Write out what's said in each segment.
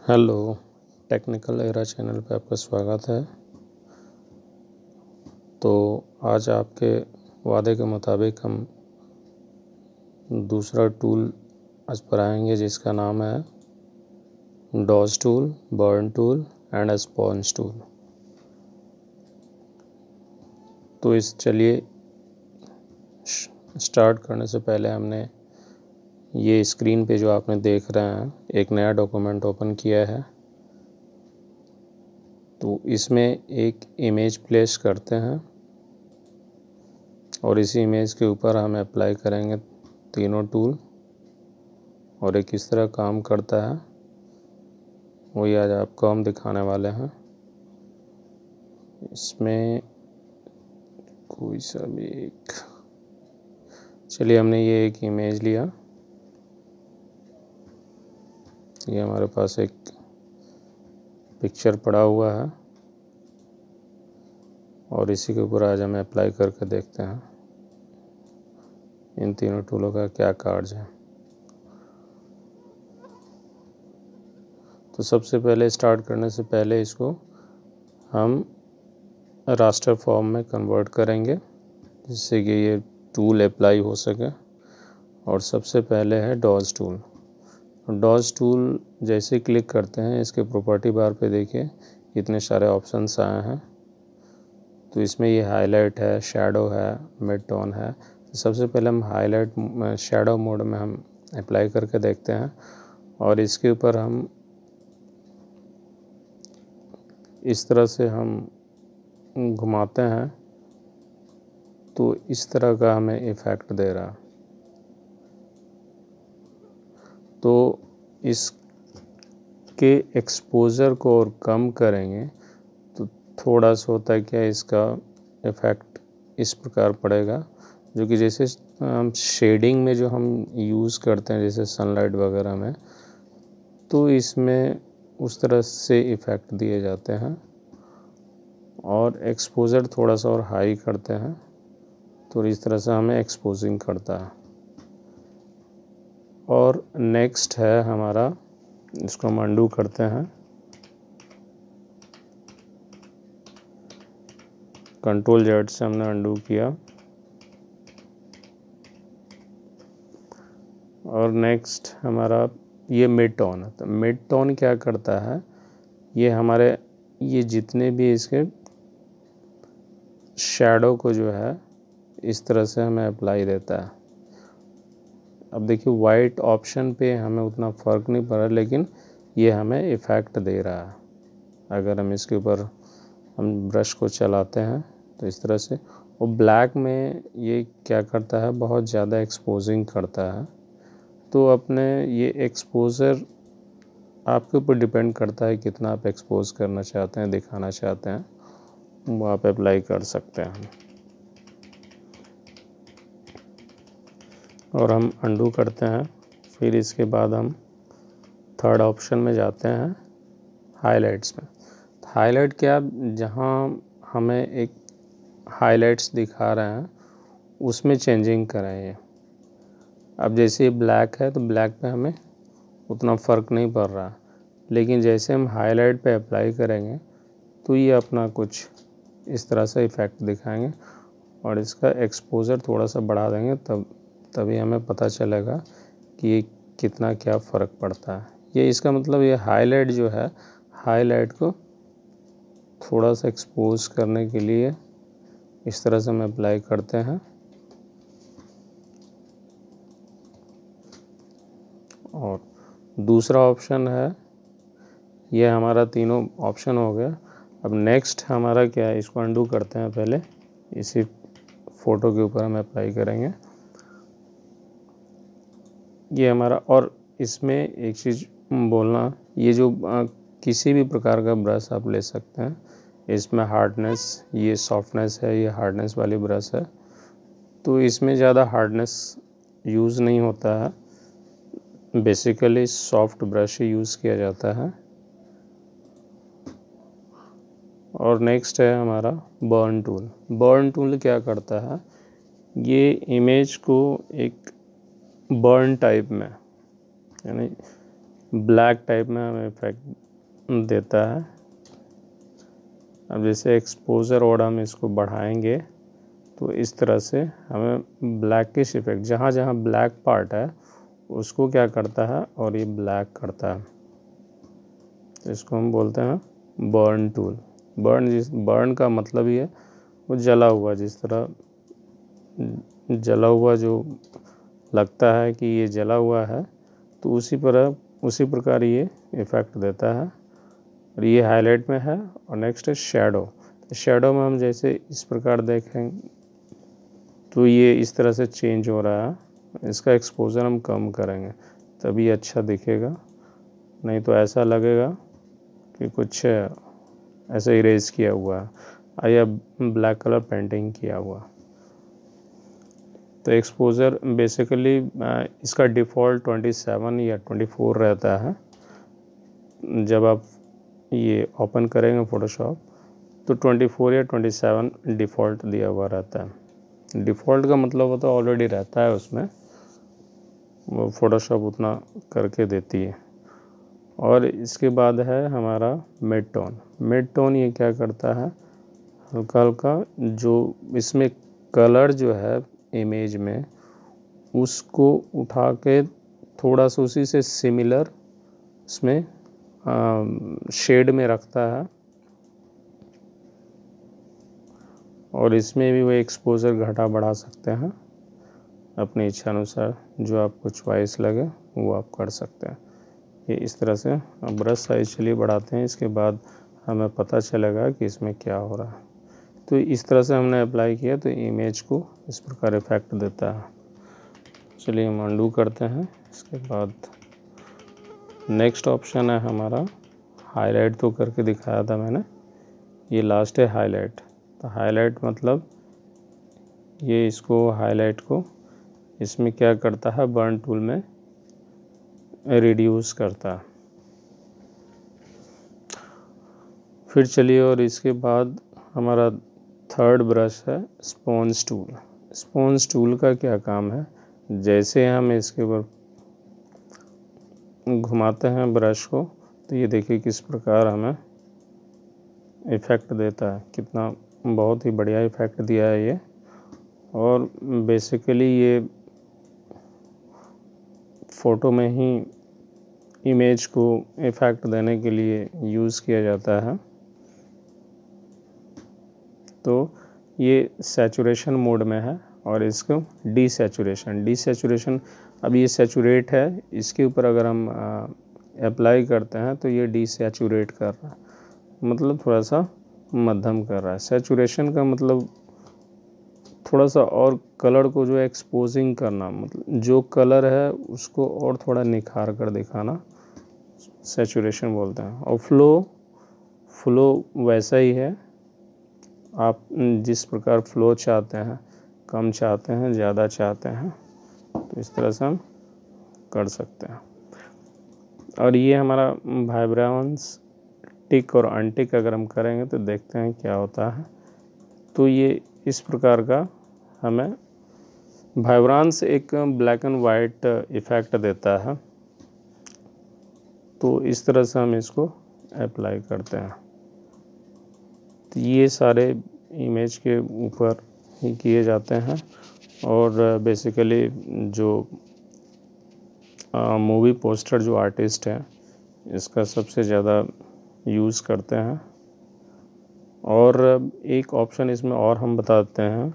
Hello, technical era channel पे आपका स्वागत है। तो आज आपके वादे के मुताबिक हम दूसरा टूल आज पढ़ाएंगे जिसका नाम है dodge tool, burn tool and sponge tool. तो चलिए स्टार्ट करने से पहले हमने ये स्क्रीन पे जो आपने देख रहे हैं एक नया डॉक्यूमेंट ओपन किया है। तो इसमें एक इमेज प्लेस करते हैं और इसी इमेज के ऊपर हम अप्लाई करेंगे तीनों टूल और ये किस तरह काम करता है वही आज आपको हम दिखाने वाले हैं। इसमें कोई सा भी एक, चलिए हमने ये एक इमेज लिया, ये हमारे पास एक पिक्चर पड़ा हुआ है और इसी के ऊपर आज हम अप्लाई करके देखते हैं इन तीनों टूलों का क्या कार्य है। तो सबसे पहले स्टार्ट करने से पहले इसको हम रास्टर फॉर्म में कन्वर्ट करेंगे जिससे कि ये टूल अप्लाई हो सके। और सबसे पहले है डॉज टूल। डॉज टूल जैसे क्लिक करते हैं इसके प्रॉपर्टी बार पे देखिए इतने सारे ऑप्शंस आए हैं। तो इसमें ये हाईलाइट है, शैडो है, मिड टोन है। तो सबसे पहले हम हाईलाइट शैडो मोड में हम अप्लाई करके देखते हैं और इसके ऊपर हम इस तरह से हम घुमाते हैं तो इस तरह का हमें इफ़ेक्ट दे रहा। तो इसके एक्सपोज़र को और कम करेंगे तो थोड़ा सा होता है क्या इसका इफ़ेक्ट इस प्रकार पड़ेगा जो कि जैसे हम शेडिंग में जो हम यूज़ करते हैं जैसे सनलाइट वगैरह में, तो इसमें उस तरह से इफ़ेक्ट दिए जाते हैं। और एक्सपोज़र थोड़ा सा और हाई करते हैं तो इस तरह से हमें एक्सपोजिंग करता है। और नेक्स्ट है हमारा, इसको हम अंडू करते हैं, कंट्रोल जेड से हमने अंडू किया। और नेक्स्ट हमारा ये मिड टोन है। तो मिड टोन क्या करता है, ये हमारे ये जितने भी इसके शैडो को जो है इस तरह से हमें अप्लाई देता है। अब देखिए वाइट ऑप्शन पे हमें उतना फ़र्क नहीं पड़ रहा लेकिन ये हमें इफ़ेक्ट दे रहा है। अगर हम इसके ऊपर हम ब्रश को चलाते हैं तो इस तरह से, और ब्लैक में ये क्या करता है बहुत ज़्यादा एक्सपोजिंग करता है। तो अपने ये एक्सपोज़र आपके ऊपर डिपेंड करता है कितना आप एक्सपोज करना चाहते हैं, दिखाना चाहते हैं, वो आप अप्लाई कर सकते हैं। और हम अंडू करते हैं। फिर इसके बाद हम थर्ड ऑप्शन में जाते हैं हाइलाइट्स में। हाईलाइट क्या, जहाँ हमें एक हाइलाइट्स दिखा रहे हैं उसमें चेंजिंग करें। अब जैसे ब्लैक है तो ब्लैक पे हमें उतना फ़र्क नहीं पड़ रहा, लेकिन जैसे हम हाईलाइट पे अप्लाई करेंगे तो ये अपना कुछ इस तरह से इफ़ेक्ट दिखाएंगे और इसका एक्सपोज़र थोड़ा सा बढ़ा देंगे तभी हमें पता चलेगा कि ये कितना क्या फ़र्क पड़ता है। ये इसका मतलब ये हाईलाइट जो है, हाईलाइट को थोड़ा सा एक्सपोज करने के लिए इस तरह से हम अप्लाई करते हैं। और दूसरा ऑप्शन है, ये हमारा तीनों ऑप्शन हो गया। अब नेक्स्ट हमारा क्या है, इसको अंडू करते हैं। पहले इसी फ़ोटो के ऊपर हम अप्लाई करेंगे ये हमारा। और इसमें एक चीज़ बोलना, ये जो किसी भी प्रकार का ब्रश आप ले सकते हैं, इसमें हार्डनेस, ये सॉफ्टनेस है, ये हार्डनेस वाली ब्रश है। तो इसमें ज़्यादा हार्डनेस यूज़ नहीं होता है, बेसिकली सॉफ्ट ब्रश ही यूज़ किया जाता है। और नेक्स्ट है हमारा बर्न टूल। बर्न टूल क्या करता है, ये इमेज को एक बर्न टाइप में, यानी ब्लैक टाइप में हमें इफेक्ट देता है। अब जैसे एक्सपोजर और हम इसको बढ़ाएंगे तो इस तरह से हमें ब्लैकिश इफेक्ट, जहाँ जहाँ ब्लैक पार्ट है उसको क्या करता है और ये ब्लैक करता है। तो इसको हम बोलते हैं बर्न टूल। बर्न का मतलब ही है वो जला हुआ, जिस तरह जला हुआ जो लगता है कि ये जला हुआ है, तो उसी प्रकार ये इफ़ेक्ट देता है। और ये हाईलाइट में है। और नेक्स्ट है शेडो। तो शेडो में हम जैसे इस प्रकार देखें तो ये इस तरह से चेंज हो रहा है। इसका एक्सपोजर हम कम करेंगे तभी अच्छा दिखेगा, नहीं तो ऐसा लगेगा कि कुछ ऐसे इरेज किया हुआ है या ब्लैक कलर पेंटिंग किया हुआ। तो एक्सपोजर बेसिकली इसका डिफ़ॉल्ट 27 या 24 रहता है। जब आप ये ओपन करेंगे फ़ोटोशॉप तो 24 या 27 डिफ़ॉल्ट दिया हुआ रहता है। डिफ़ॉल्ट का मतलब होता है ऑलरेडी रहता है उसमें, वो फ़ोटोशॉप उतना करके देती है। और इसके बाद है हमारा मिड टोन। मिड टोन ये क्या करता है, हल्का हल्का जो इसमें कलर जो है इमेज में, उसको उठा के थोड़ा सा उसी से सिमिलर इसमें शेड में रखता है। और इसमें भी वो एक्सपोजर घटा बढ़ा सकते हैं अपनी इच्छा अनुसार, जो आपको चॉइस लगे वो आप कर सकते हैं। ये इस तरह से ब्रश साइज चलिए बढ़ाते हैं, इसके बाद हमें पता चलेगा कि इसमें क्या हो रहा है। तो इस तरह से हमने अप्लाई किया तो इमेज को इस प्रकार इफेक्ट देता है। चलिए हम अंडू करते हैं। इसके बाद नेक्स्ट ऑप्शन है हमारा हाईलाइट। तो करके दिखाया था मैंने, ये लास्ट है हाईलाइट। तो हाईलाइट मतलब ये इसको हाईलाइट को इसमें क्या करता है, बर्न टूल में रिड्यूस करता है। फिर चलिए, और इसके बाद हमारा थर्ड ब्रश है स्पॉन्ज टूल। स्पॉन्ज टूल का क्या काम है, जैसे हम इसके ऊपर घुमाते हैं ब्रश को तो ये देखिए किस प्रकार हमें इफ़ेक्ट देता है। कितना बहुत ही बढ़िया इफ़ेक्ट दिया है ये। और बेसिकली ये फ़ोटो में ही इमेज को इफ़ेक्ट देने के लिए यूज़ किया जाता है। तो ये सैचुरेशन मोड में है और इसको डीसैचुरेशन अब ये सैचुरेट है, इसके ऊपर अगर हम अप्लाई करते हैं तो ये डीसैचुरेट कर रहा है, मतलब थोड़ा सा मध्यम कर रहा है। सैचुरेशन का मतलब थोड़ा सा और कलर को जो एक्सपोजिंग करना, मतलब जो कलर है उसको और थोड़ा निखार कर दिखाना, सैचुरेशन बोलते हैं। और फ्लो वैसा ही है, आप जिस प्रकार फ्लो चाहते हैं, कम चाहते हैं, ज़्यादा चाहते हैं, तो इस तरह से हम कर सकते हैं। और ये हमारा वाइब्रेंस टिक और अनटिक अगर हम करेंगे तो देखते हैं क्या होता है। तो ये इस प्रकार का हमें वाइब्रेंस एक ब्लैक एंड वाइट इफ़ेक्ट देता है। तो इस तरह से हम इसको अप्लाई करते हैं। तो ये सारे इमेज के ऊपर ही किए जाते हैं। और बेसिकली जो मूवी पोस्टर जो आर्टिस्ट हैं इसका सबसे ज़्यादा यूज़ करते हैं। और एक ऑप्शन इसमें और हम बताते हैं,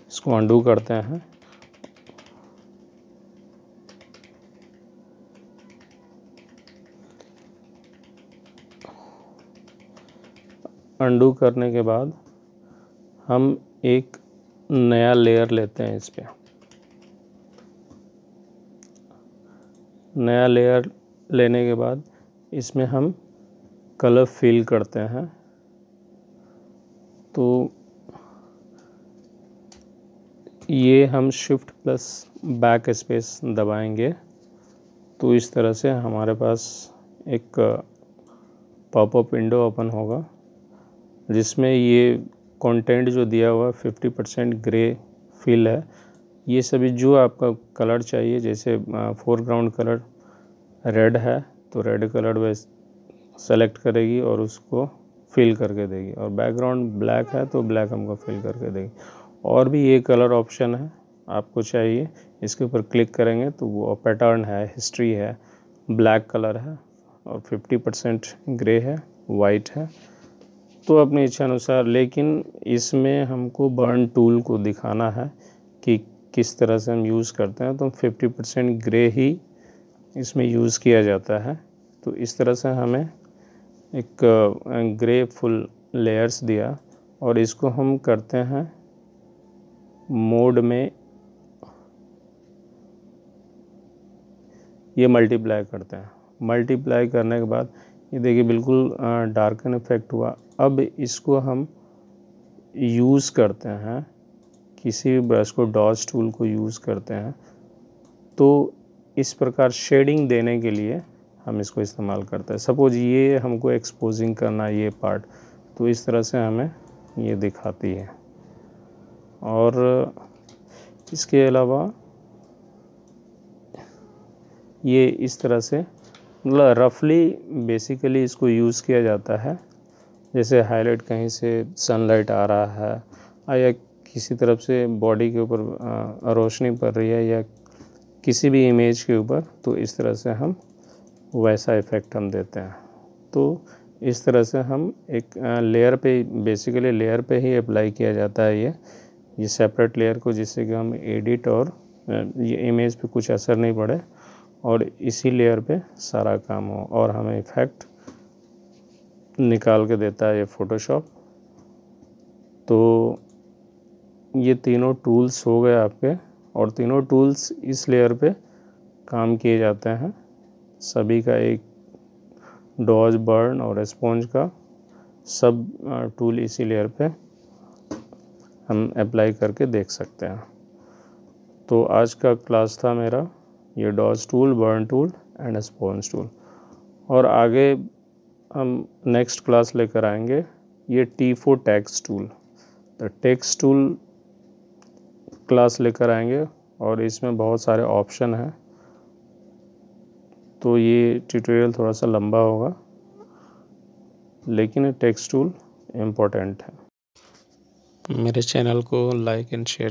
इसको अंडू करते हैं। अंडू करने के बाद हम एक नया लेयर लेते हैं। इस पे नया लेयर लेने के बाद इसमें हम कलर फिल करते हैं। तो ये हम शिफ्ट प्लस बैक स्पेस दबाएंगे तो इस तरह से हमारे पास एक पॉपअप विंडो ओपन होगा, जिसमें ये कंटेंट जो दिया हुआ 50% ग्रे फिल है, ये सभी जो आपका कलर चाहिए, जैसे फोरग्राउंड कलर रेड है तो रेड कलर वह सेलेक्ट करेगी और उसको फिल करके देगी, और बैकग्राउंड ब्लैक है तो ब्लैक हमको फिल करके देगी। और भी ये कलर ऑप्शन है आपको चाहिए, इसके ऊपर क्लिक करेंगे तो वो पैटर्न है, हिस्ट्री है, ब्लैक कलर है और 50% ग्रे है, वाइट है, तो अपनी इच्छा अनुसार। लेकिन इसमें हमको बर्न टूल को दिखाना है कि किस तरह से हम यूज़ करते हैं, तो 50% ग्रे ही इसमें यूज़ किया जाता है। तो इस तरह से हमें एक ग्रे फुल लेयर्स दिया और इसको हम करते हैं मोड में, ये मल्टीप्लाई करते हैं। मल्टीप्लाई करने के बाद ये देखिए बिल्कुल डार्कन इफेक्ट हुआ। अब इसको हम यूज़ करते हैं, किसी भी ब्रश को डॉज टूल को यूज़ करते हैं तो इस प्रकार शेडिंग देने के लिए हम इसको इस्तेमाल करते हैं। सपोज ये हमको एक्सपोजिंग करना है ये पार्ट, तो इस तरह से हमें ये दिखाती है। और इसके अलावा ये इस तरह से मतलब रफली बेसिकली इसको यूज़ किया जाता है। जैसे हाईलाइट कहीं से सनलाइट आ रहा है या किसी तरफ से बॉडी के ऊपर रोशनी पड़ रही है या किसी भी इमेज के ऊपर, तो इस तरह से हम वैसा इफ़ेक्ट हम देते हैं। तो इस तरह से हम एक लेयर पे, बेसिकली लेयर पे ही अप्लाई किया जाता है ये सेपरेट लेयर को, जिससे कि हम एडिट और ये इमेज पे कुछ असर नहीं पड़े और इसी लेयर पे सारा काम हो और हमें इफ़ेक्ट निकाल के देता है ये फ़ोटोशॉप। तो ये तीनों टूल्स हो गए आपके, और तीनों टूल्स इस लेयर पे काम किए जाते हैं। सभी का एक डॉज, बर्न और स्पॉन्ज का सब टूल इसी लेयर पे हम अप्लाई करके देख सकते हैं। तो आज का क्लास था मेरा ये dodge tool, burn tool and sponge tool, और आगे हम नेक्स्ट क्लास लेकर आएंगे ये T4 टेक्स्ट टूल। तो टेक्स्ट टूल क्लास लेकर आएंगे और इसमें बहुत सारे ऑप्शन हैं, तो ये ट्यूटोरियल थोड़ा सा लंबा होगा, लेकिन टेक्स्ट टूल इम्पोर्टेंट है। मेरे चैनल को लाइक एंड शेयर